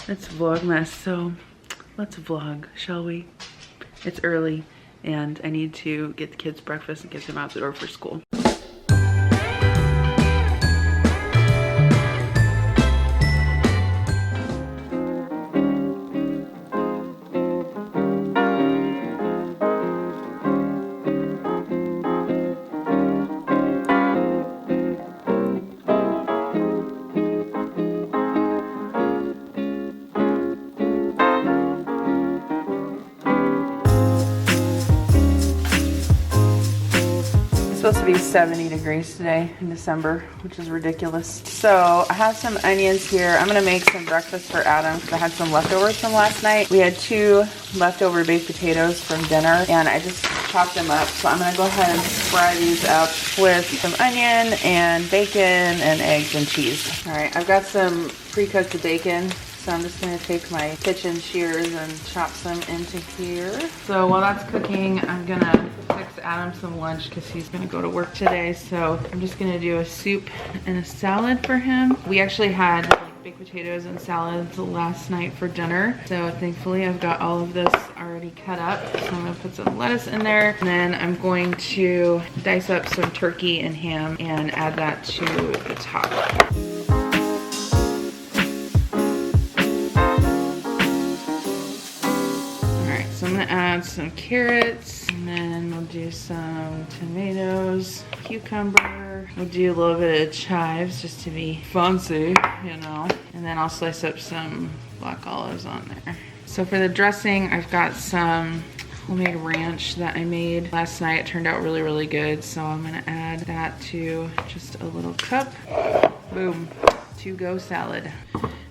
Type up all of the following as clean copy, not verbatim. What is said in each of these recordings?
It's Vlogmas, so let's vlog, shall we? It's early and I need to get the kids breakfast and get them out the door for school. Supposed to be 70 degrees today in December, which is ridiculous. So I have some onions here. I'm gonna make some breakfast for Adam because I had some leftovers from last night. We had 2 leftover baked potatoes from dinner and I just chopped them up. So I'm gonna go ahead and fry these up with some onion and bacon and eggs and cheese. All right, I've got some pre-cooked bacon. So I'm just gonna take my kitchen shears and chop some into here. So while that's cooking, I'm gonna fix Adam some lunch because he's gonna go to work today. So I'm just gonna do a soup and a salad for him. We actually had like baked potatoes and salads last night for dinner. So thankfully I've got all of this already cut up. So I'm gonna put some lettuce in there. And then I'm going to dice up some turkey and ham and add that to the top. So I'm gonna add some carrots and then we'll do some tomatoes, cucumber. We'll do a little bit of chives just to be fancy, you know. And then I'll slice up some black olives on there. So for the dressing, I've got some homemade ranch that I made last night. It turned out really, really good. So I'm gonna add that to just a little cup. Boom, to-go salad.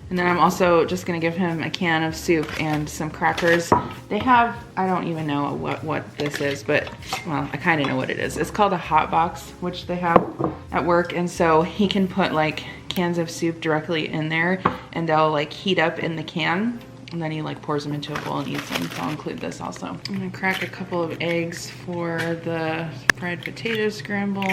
And then I'm also just gonna give him a can of soup and some crackers. They have, I don't even know what this is, but, well, I kinda know what it is. It's called a hot box, which they have at work. And so he can put like cans of soup directly in there and they'll like heat up in the can. And then he like pours them into a bowl and eats them. So I'll include this also. I'm gonna crack a couple of eggs for the fried potato scramble.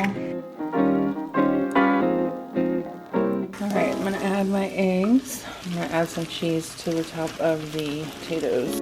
Alright, I'm gonna add my eggs. I'm gonna add some cheese to the top of the potatoes.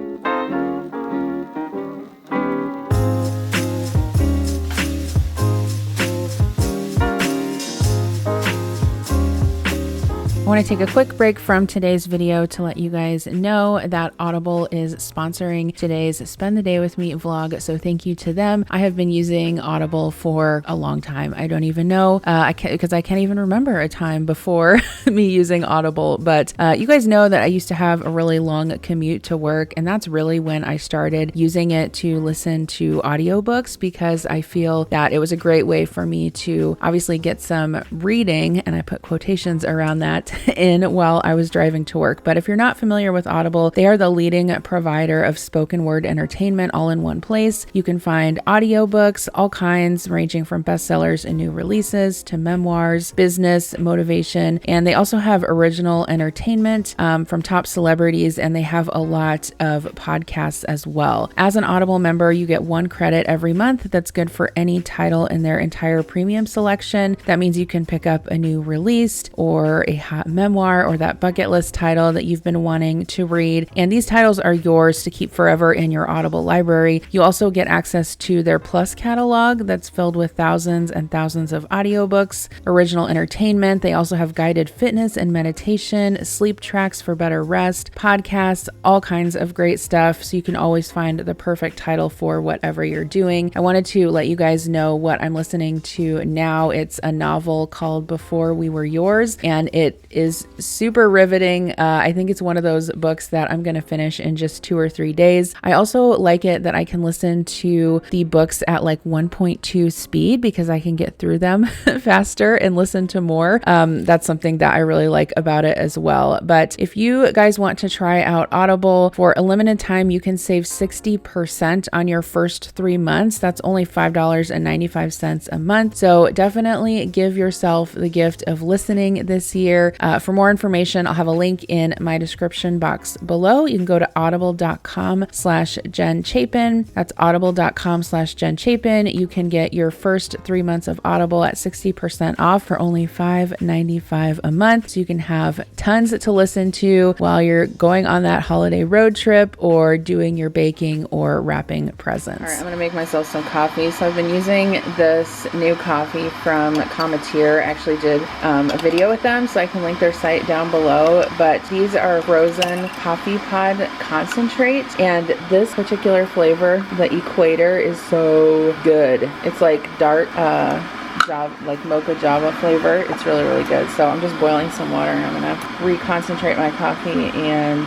I want to take a quick break from today's video to let you guys know that Audible is sponsoring today's Spend the Day With Me vlog. So thank you to them. I have been using Audible for a long time. I don't even know, because I can't even remember a time before me using Audible. But you guys know that I used to have a really long commute to work. And that's really when I started using it to listen to audiobooks, because I feel that it was a great way for me to obviously get some reading, and I put quotations around that, in while I was driving to work. But if you're not familiar with Audible, they are the leading provider of spoken word entertainment all in one place. You can find audiobooks, all kinds, ranging from bestsellers and new releases to memoirs, business, motivation, and they also have original entertainment from top celebrities, and they have a lot of podcasts as well. As an Audible member, you get 1 credit every month that's good for any title in their entire premium selection. That means you can pick up a new release or a hot memoir or that bucket list title that you've been wanting to read. And these titles are yours to keep forever in your Audible library. You also get access to their Plus catalog that's filled with thousands and thousands of audiobooks, original entertainment. They also have guided fitness and meditation, sleep tracks for better rest, podcasts, all kinds of great stuff. So you can always find the perfect title for whatever you're doing. I wanted to let you guys know what I'm listening to now. It's a novel called Before We Were Yours, and it is super riveting. I think it's one of those books that I'm going to finish in just 2 or 3 days. I also like it that I can listen to the books at like 1.2 speed because I can get through them faster and listen to more. That's something that I really like about it as well. But if you guys want to try out Audible for a limited time, you can save 60% on your first 3 months. That's only $5.95 a month. So definitely give yourself the gift of listening this year. For more information, I'll have a link in my description box below. You can go to audible.com/Jen Chapin. That's audible.com/Jen Chapin. You can get your first 3 months of Audible at 60% off for only $5.95 a month. So you can have tons to listen to while you're going on that holiday road trip or doing your baking or wrapping presents. All right, I'm gonna make myself some coffee. So I've been using this new coffee from Cometeer. I actually did a video with them, so I can link their site down below. But these are frozen coffee pod concentrate, and this particular flavor, the Equator, is so good. It's like dark Java, like mocha Java flavor. It's really, really good. So I'm just boiling some water and I'm gonna reconcentrate my coffee and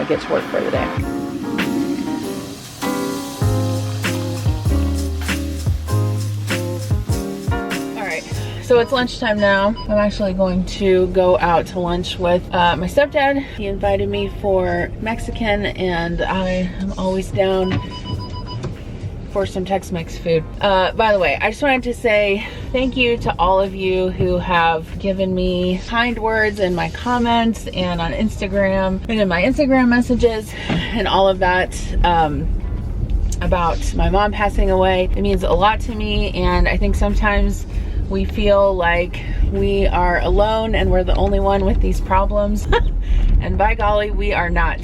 get to work for the day. So it's lunchtime now. I'm actually going to go out to lunch with my stepdad. He invited me for Mexican, and I am always down for some Tex-Mex food. By the way, I just wanted to say thank you to all of you who have given me kind words in my comments and on Instagram and in my Instagram messages and all of that. About my mom passing away. It means a lot to me, and I think sometimes we feel like we are alone and we're the only one with these problems. And by golly, we are not.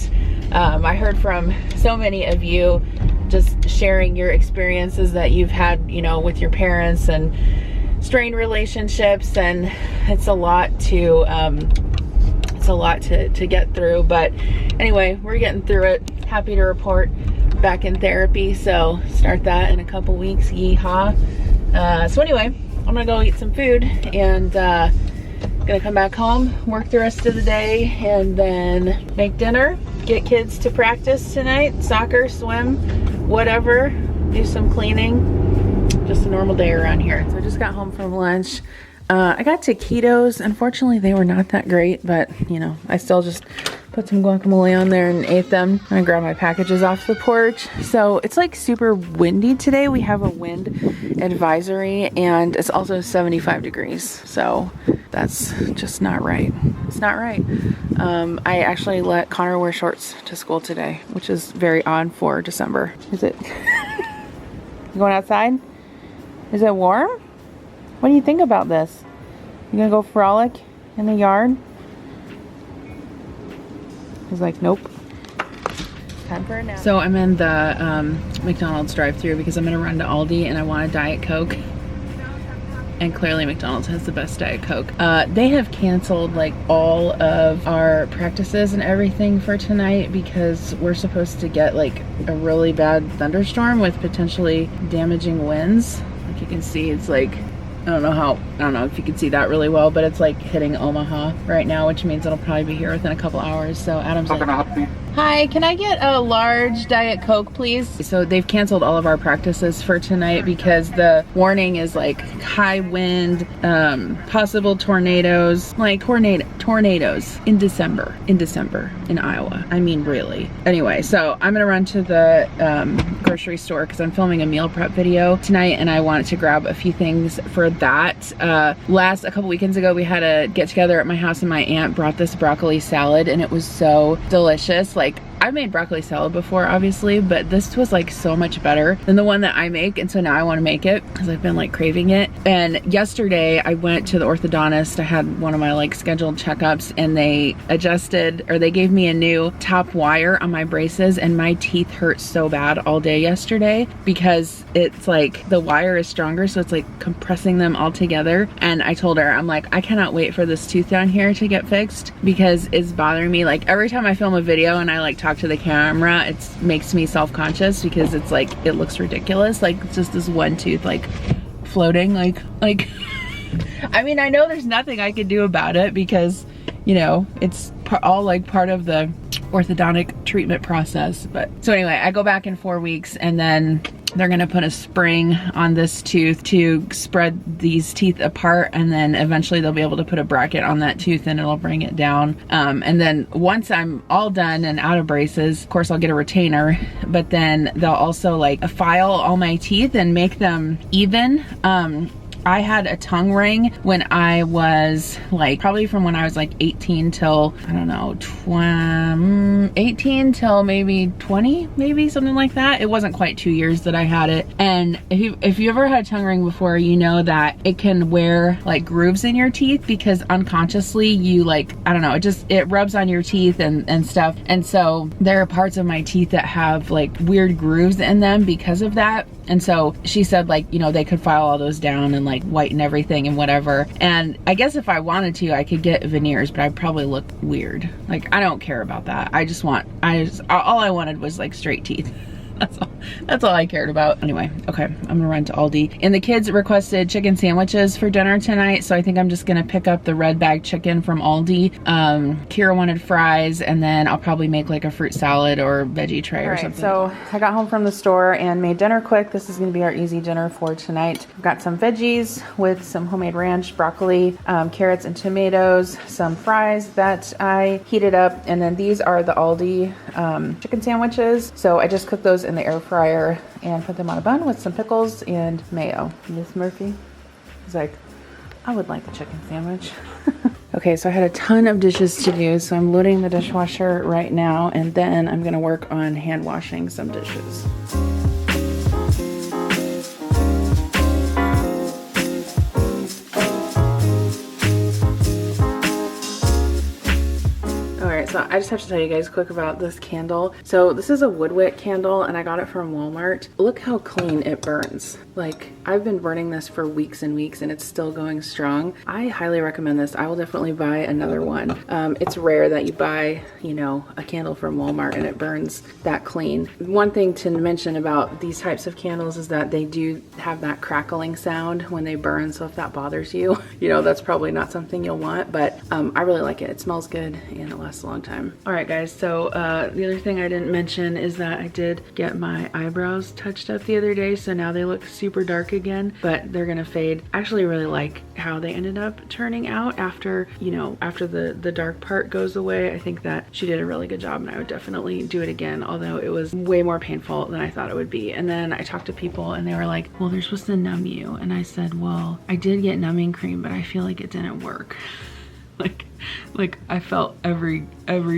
I heard from so many of you just sharing your experiences that you've had, you know, with your parents and strained relationships, and it's a lot to get through. But anyway, we're getting through it. Happy to report back in therapy, so start that in a couple weeks. Yeehaw. So anyway, I'm gonna go eat some food and gonna come back home, work the rest of the day, and then make dinner, get kids to practice tonight, soccer, swim, whatever, do some cleaning. Just a normal day around here. So I just got home from lunch. I got taquitos. Unfortunately, they were not that great, but you know, I still just put some guacamole on there and ate them. I'm gonna grab my packages off the porch. So it's like super windy today. We have a wind advisory, and it's also 75 degrees. So that's just not right. It's not right. I actually let Connor wear shorts to school today, which is very odd for December. Is it? You going outside? Is it warm? What do you think about this? You gonna go frolic in the yard? He's like, nope. Time for a nap. So I'm in the McDonald's drive-thru because I'm gonna run to Aldi and I want a Diet Coke. And clearly McDonald's has the best Diet Coke. They have canceled like all of our practices and everything for tonight because we're supposed to get like a really bad thunderstorm with potentially damaging winds. Like you can see, it's like, I don't know if you can see that really well, but it's like hitting Omaha right now, which means it'll probably be here within a couple hours. So Adam's like, hi, can I get a large Diet Coke, please? So they've canceled all of our practices for tonight because the warning is like high wind, possible tornadoes, like tornadoes in December in Iowa. I mean, really. Anyway, so I'm gonna run to the grocery store because I'm filming a meal prep video tonight and I wanted to grab a few things for that. A couple weekends ago, we had a get together at my house and my aunt brought this broccoli salad and it was so delicious. Like, I've made broccoli salad before, obviously, but this was like so much better than the one that I make, and so now I want to make it because I've been like craving it. And yesterday I went to the orthodontist. I had one of my like scheduled checkups, and they gave me a new top wire on my braces, and my teeth hurt so bad all day yesterday because it's like the wire is stronger, so it's like compressing them all together. And I told her, I'm like, I cannot wait for this tooth down here to get fixed because it's bothering me. Like every time I film a video and I like talk to the camera, it makes me self-conscious because it's like, it looks ridiculous. Like it's just this one tooth like floating like I mean, I know there's nothing I could do about it because, you know, it's all like part of the orthodontic treatment process. But so anyway, I go back in 4 weeks and then they're gonna put a spring on this tooth to spread these teeth apart, and then eventually they'll be able to put a bracket on that tooth and it'll bring it down. And then once I'm all done and out of braces, of course I'll get a retainer, but then they'll also like file all my teeth and make them even. I had a tongue ring when I was like, probably from when I was like 18 till, I don't know, 18 till maybe 20, maybe something like that. It wasn't quite 2 years that I had it. And if you ever had a tongue ring before, you know that it can wear like grooves in your teeth because unconsciously you like, I don't know, it rubs on your teeth and stuff. And so there are parts of my teeth that have like weird grooves in them because of that. And so she said like, you know, they could file all those down and like whiten everything and whatever. And I guess if I wanted to, I could get veneers, but I'd probably look weird. Like, I don't care about that. All I wanted was like straight teeth. That's all I cared about. Anyway, okay, I'm gonna run to Aldi. And the kids requested chicken sandwiches for dinner tonight, so I think I'm just gonna pick up the red bag chicken from Aldi. Kira wanted fries, and then I'll probably make like a fruit salad or veggie tray or something. So I got home from the store and made dinner quick. This is gonna be our easy dinner for tonight. I've got some veggies with some homemade ranch, broccoli, carrots and tomatoes, some fries that I heated up, and then these are the Aldi chicken sandwiches. So I just cooked those in the air fryer and put them on a bun with some pickles and mayo. Miss Murphy is like, I would like a chicken sandwich. Okay, so I had a ton of dishes to do, so I'm loading the dishwasher right now, and then I'm gonna work on hand washing some dishes. So I just have to tell you guys quick about this candle. So this is a woodwick candle and I got it from Walmart. Look how clean it burns. Like, I've been burning this for weeks and weeks and it's still going strong. I highly recommend this. I will definitely buy another one. It's rare that you buy, you know, a candle from Walmart and it burns that clean. One thing to mention about these types of candles is that they do have that crackling sound when they burn. So if that bothers you, you know, that's probably not something you'll want, but I really like it. It smells good and it lasts a long time. All right, guys, so the other thing I didn't mention is that I did get my eyebrows touched up the other day, so now they look super dark again, but they're gonna fade. I actually really like how they ended up turning out after, you know, after the dark part goes away. I think that she did a really good job and I would definitely do it again, although it was way more painful than I thought it would be. And then I talked to people and they were like, well, they're supposed to numb you. And I said, well, I did get numbing cream, but I feel like it didn't work. Like I felt every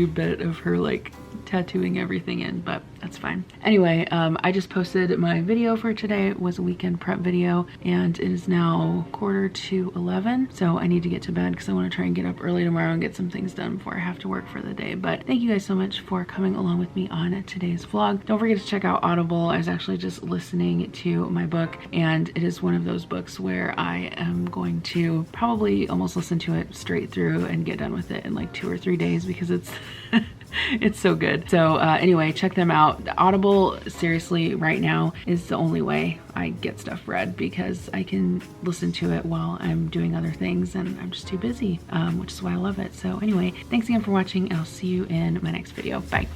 bit of her like tattooing everything in, but that's fine. Anyway, I just posted my video for today. It was a weekend prep video and it is now 11:45, so I need to get to bed because I want to try and get up early tomorrow and get some things done before I have to work for the day. But thank you guys so much for coming along with me on today's vlog. Don't forget to check out Audible. I was actually just listening to my book and it is one of those books where I am going to probably almost listen to it straight through and get done with it in like 2 or 3 days because it's it's so good. So anyway, check them out. The Audible, seriously, right now is the only way I get stuff read because I can listen to it while I'm doing other things and I'm just too busy, which is why I love it. So anyway, thanks again for watching and I'll see you in my next video. Bye.